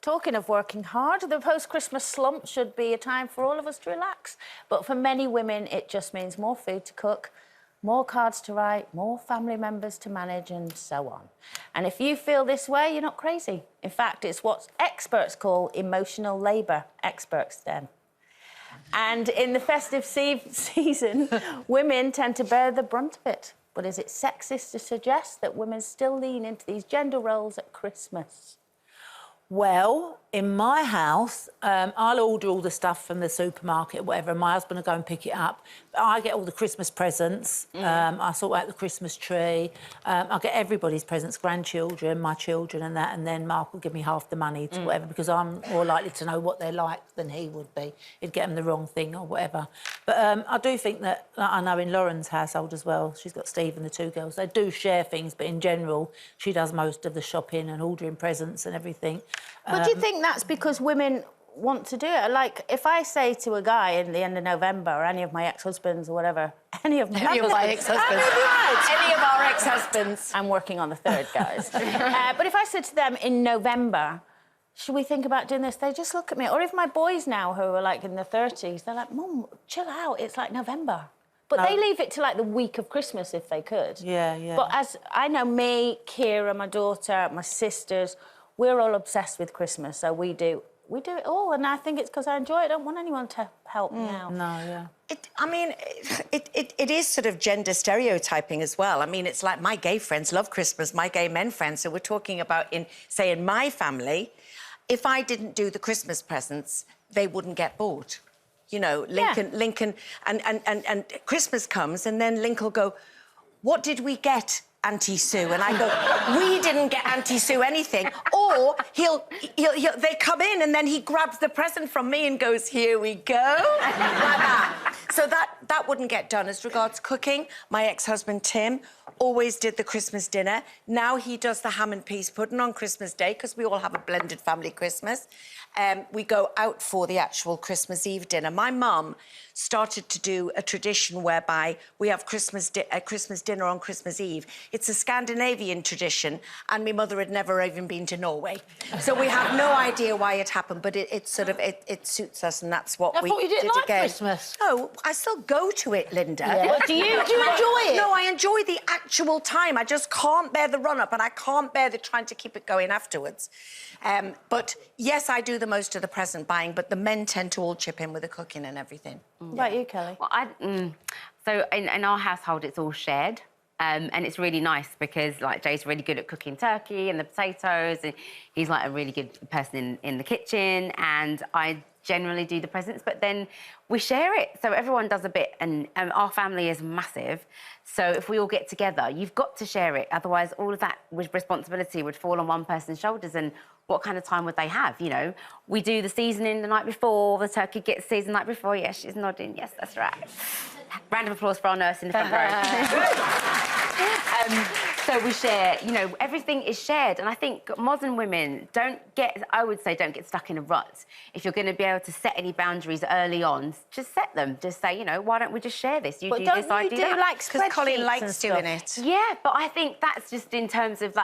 Talking of working hard, the post-Christmas slump should be a time for all of us to relax. But for many women, it just means more food to cook, more cards to write, more family members to manage, and so on. And if you feel this way, you're not crazy. In fact, it's what experts call emotional labour. Experts, then. And in the festive season, women tend to bear the brunt of it. But is it sexist to suggest that women still lean into these gender roles at Christmas? Well, in my house, I'll order all the stuff from the supermarket, whatever, and my husband will go and pick it up. But I get all the Christmas presents. I sort out the Christmas tree. I get everybody's presents, grandchildren, my children and that, and then Mark will give me half the money to whatever, because I'm more likely to know what they're like than he would be. He'd get them the wrong thing or whatever. But I do think that, I know in Lauren's household as well, she's got Steve and the two girls, they do share things, but in general, she does most of the shopping and ordering presents and everything. But do you think that's because women want to do it? Like, if I say to a guy in the end of November, or any of my ex-husbands or whatever, any of my ex-husbands. Any of our ex-husbands. I'm working on the third, guys. But if I said to them in November, should we think about doing this? They just look at me. Or if my boys now, who are, like, in their 30s, they're like, Mum, chill out, it's, like, November. But they leave it to, like, the week of Christmas if they could. Yeah, yeah. But as I know, me, Kira, my daughter, my sisters, we're all obsessed with Christmas, so we do it all, and I think it's because I enjoy it. I don't want anyone to help me out. No, yeah. It is sort of gender stereotyping as well. I mean, it's like my gay friends love Christmas, my gay men friends. So we're talking about, in my family, if I didn't do the Christmas presents, they wouldn't get bored. You know, Lincoln, and Christmas comes, and then Lincoln will go, what did we get, Auntie Sue? And I go, we didn't get Auntie Sue anything. Or they come in and then he grabs the present from me and goes, here we go, like that. So that wouldn't get done. As regards cooking, my ex-husband Tim always did the Christmas dinner. Now he does the ham and peas pudding on Christmas Day, because we all have a blended family Christmas. We go out for the actual Christmas Eve dinner. My mum started to do a tradition whereby we have a Christmas dinner on Christmas Eve. It's a Scandinavian tradition, and my mother had never even been to Norway. So we have no idea why it happened, but it suits us, and that's what we did again. I thought you didn't like Christmas. No, I still go to it, Linda. Yeah. Well, do you enjoy it? No, I enjoy the actual time. I just can't bear the run-up, and I can't bear the trying to keep it going afterwards. But yes, I do the most of the present buying, but the men tend to all chip in with the cooking and everything. What about you, Kelly? Well, so in our household, it's all shared. And it's really nice because, like, Jay's really good at cooking turkey and the potatoes, and he's, like, a really good person in the kitchen, and I generally do the presents, but then we share it. So everyone does a bit, and our family is massive. So if we all get together, you've got to share it. Otherwise, all of that responsibility would fall on one person's shoulders, and what kind of time would they have, you know? We do the seasoning the night before, the turkey gets seasoned the night before. Yes, she's nodding. Yes, that's right. Round of applause for our nurse in the front row. So we share, you know, everything is shared. And I think modern women don't get stuck in a rut. If you're going to be able to set any boundaries early on, just set them. Just say, you know, why don't we just share this? You do this, I do that. Like, because Colin likes doing it. Yeah, but I think that's just in terms of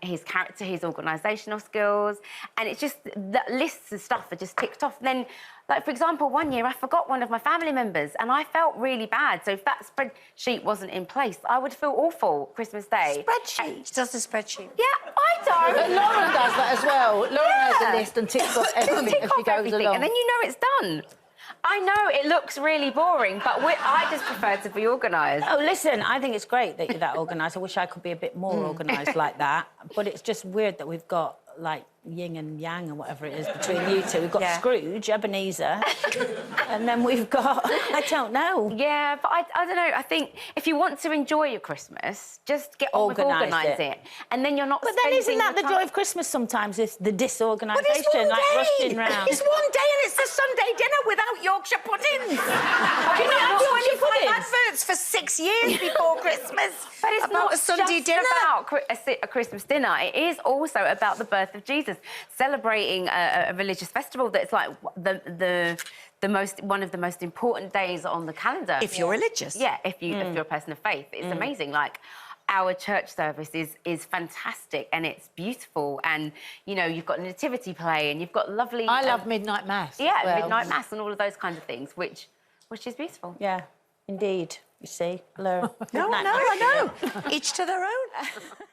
his character, his organisational skills, and it's just that lists of stuff are just ticked off. And then, like, for example, one year I forgot one of my family members and I felt really bad. So if that spreadsheet wasn't in place, I would feel awful Christmas Day. Spreadsheet? She does a spreadsheet. Yeah, I don't. But Lauren does that as well. Lauren has a list and ticks off everything as she goes along. And then you know it's done. I know it looks really boring, but I just prefer to be organised. Oh, listen, I think it's great that you're that organised. I wish I could be a bit more organised like that. But it's just weird that we've got, like, yin and yang and whatever it is between you two. We've got Scrooge, Ebenezer, and then we've got... I don't know. Yeah, but I don't know. I think if you want to enjoy your Christmas, just get on with organise it. And then you're not But then isn't that the joy of Christmas sometimes, is the disorganisation, like rushing round? It's one day and it's a Sunday dinner without Yorkshire puddings. Do you not have Yorkshire 25 puddings? adverts for 6 years before Christmas. But it's about not a Sunday just dinner. about a Christmas dinner. It is also about the birth of Jesus, celebrating a religious festival that's like one of the most important days on the calendar. If you're religious. Yeah, if you're a person of faith. It's amazing. Like, our church service is fantastic and it's beautiful, and you know you've got nativity play and you've got lovely. I love midnight mass. Yeah, as well. midnight mass and all of those kinds of things, which is beautiful. Yeah, indeed. You see, Laura. No, I know. Each to their own.